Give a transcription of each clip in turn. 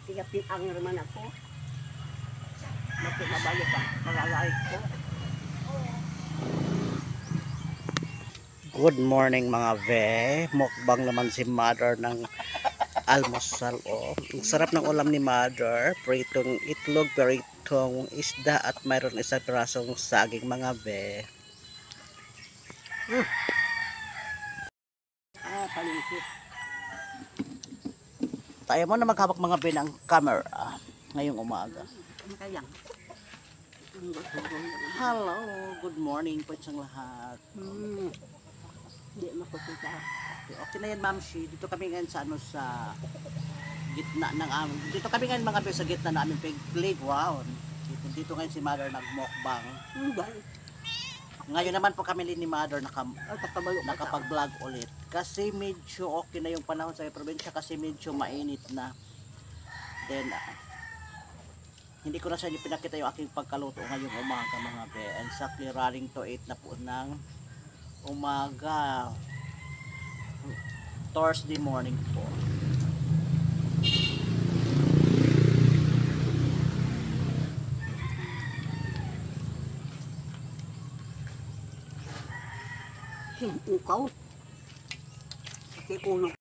Pinang naman ako. Bakit mabalik ka? Malalait ko. Good morning mga ve. Mukbang naman si mother ng almusal. Oh. Ang sarap ng ulam ni mother. Pritong itlog, pritong isda at mayroon isang pirasong saging mga ve. Palingkit. Tayo mo na maghawak mga ve ng camera ngayong umaga. Ano kaya? Hello, good morning po sa lahat. Hindi makukita. Okay na yan, Ma'am Shi. Dito kami ngayon sa sa gitna ng dito kami ngayon mga be sa gitna ng aming playground. Dito ngayon si Mother nagmukbang. Ngayon naman po kami ni Mother nakapag-vlog ulit. Kasi medyo okay na yung panahon sa probinsya kasi medyo mainit na. Then hindi ko na sa inyo pinakita yung aking pagkaluto ngayong umaga mga be. And exactly running to 8 na po ng umaga. Thursday morning po. Ukaw. Kasi kuno.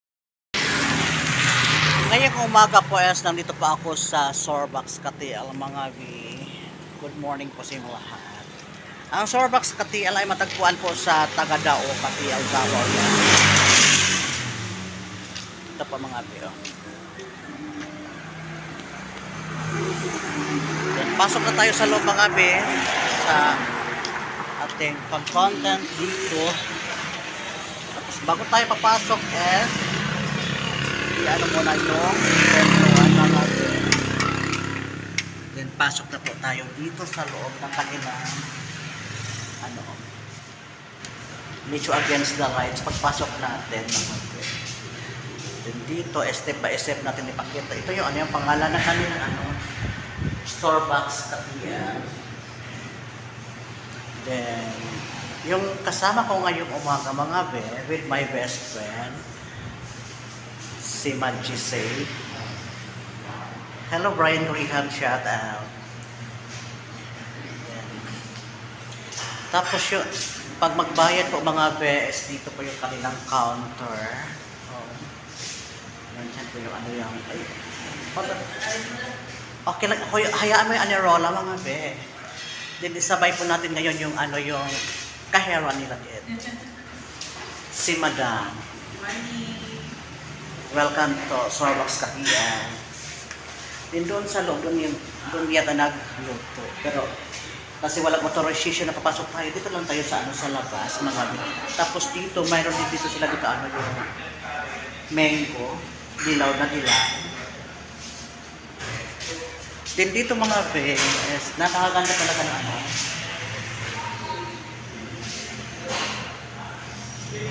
Ngayong umaga po es nandito pa ako sa Starbucks Katial mga vi. Good morning po sa inyo lahat. Ang Starbucks Katial ay matagpuan po sa Tagadao, Katial, Davao. Ito po mga vi. Then, pasok na tayo sa loob mga vi sa ating pag-content dito. Tapos bago tayo papasok es ano muna yung kwentuhan na natin. Then pasok na po tayo dito sa loob ng kanilang medyo against the lights pagpasok natin. Then dito step by step natin ipakita. Ito yung yung pangalan na kanilang Starbucks Katial. Then yung kasama ko ngayong umaga mga be with my best friend si Maggie Say. Hello Brian Grihan, shout out. Tapos yung pag magbayad po mga BS, dito po yung kanilang counter. Nandiyan po yung yung okay lang, hayaan mo yung anirola mga be. Then isabay po natin ngayon yung yung kahera nila din. Si Madam. Welcome to Starbucks Katial. Din doon sa loob, doon yata nagluto. Pero kasi walang authorization na papasok tayo, dito lang tayo sa sa labas, mga tapos dito, mayroon din dito sila dito yung mango, dilaw na dilaw. Din dito mga bes, napakaganda talaga ng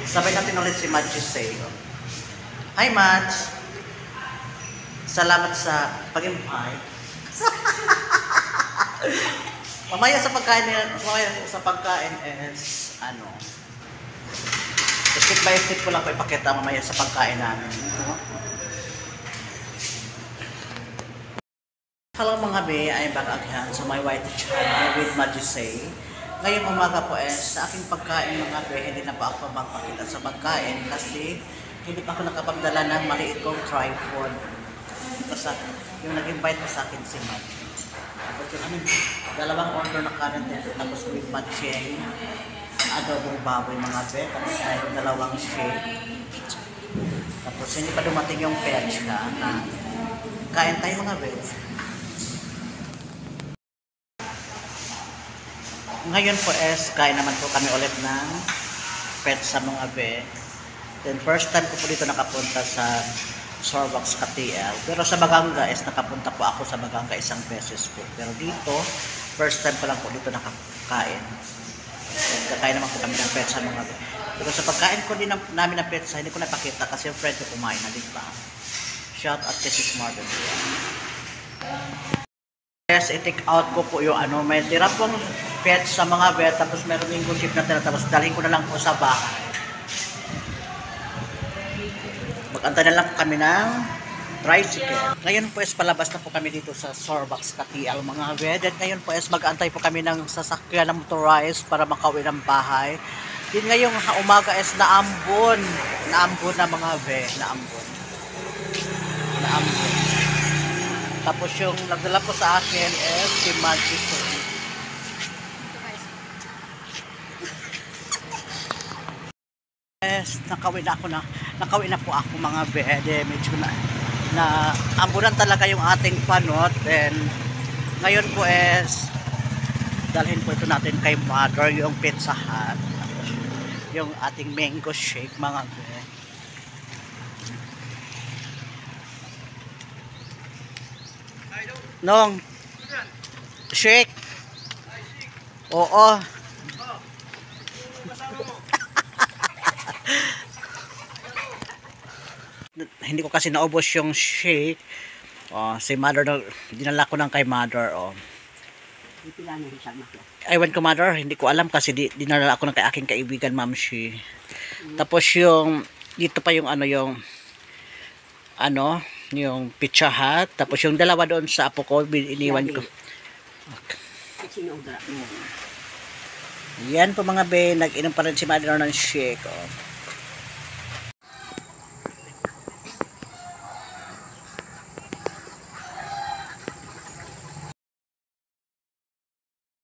Sabay natin ulit si Maggie Say. Hi, Mats. Salamat sa pag-invite. Mamaya sa pagkain is step by step ko lang po ipakita mamaya sa pagkain namin. Hello mga be, I'm back again sa my white channel with Maggie Say. Ngayong umaga po sa aking pagkain mga be, hindi na pa ako magpakita sa pagkain kasi hindi pa ako nakapagdala ng maliit kong tripod. Kasi yung nag-invite pa sa akin si Matt. Tapos yung dalawang order na kanin dito. Tapos with matching adobong baboy mga be. Tapos mayroong dalawang shake. Tapos hindi pa dumating yung page na kain tayo mga be. Ngayon po kain naman po kami ulit ng pet sa mga be. Then first time ko po dito nakapunta sa Starbucks Katial. Pero sa Baganga nakapunta po ako sa Baganga isang beses po. Pero dito, first time ko lang po dito nakakain. Kakain naman po kami ng pizza mga be. Pero sa pagkain ko din namin ng pizza, hindi ko napakita kasi yung friend ko kumain na din pa. Shout out kasi smart and i-take out ko po yung may tira pong pizza mga be. Tapos meron yung chip na tira. Tapos dalhin ko na lang po sa bahay. Magantay na lang po kami ng tricycle. Ngayon po is palabas na po kami dito sa Starbucks Katial mga be. At ngayon po is mag-antay po kami ng sasakyan ng motorized para makauwi ng bahay. Din ngayong umaga is naambon na mga be, naambon. Tapos yung nagdala po sa akin is si Madison. Yes, nakauwi na po ako mga bede. Medyo na ambunan talaga yung ating panot. Then ngayon po is dalhin po ito natin kay Mother yung Pizza Hut. Yung ating mango shake mga bede. Nong shake. Oo. Hindi ko kasi naubos yung shake. Oh, si Mother dinala ko ng kay Mother. Oh. Ipila na rin siya makya. Ewan ko Mother, hindi ko alam kasi dinala ko ng kay aking kaibigan Ma'am Shi. Tapos yung dito pa yung yung Pizza Hut. Tapos yung dalawa doon sa apo ko, iniwan ko. Okay. Yan po mga be, nag-inom pa rin si Mother ng shake. Oh.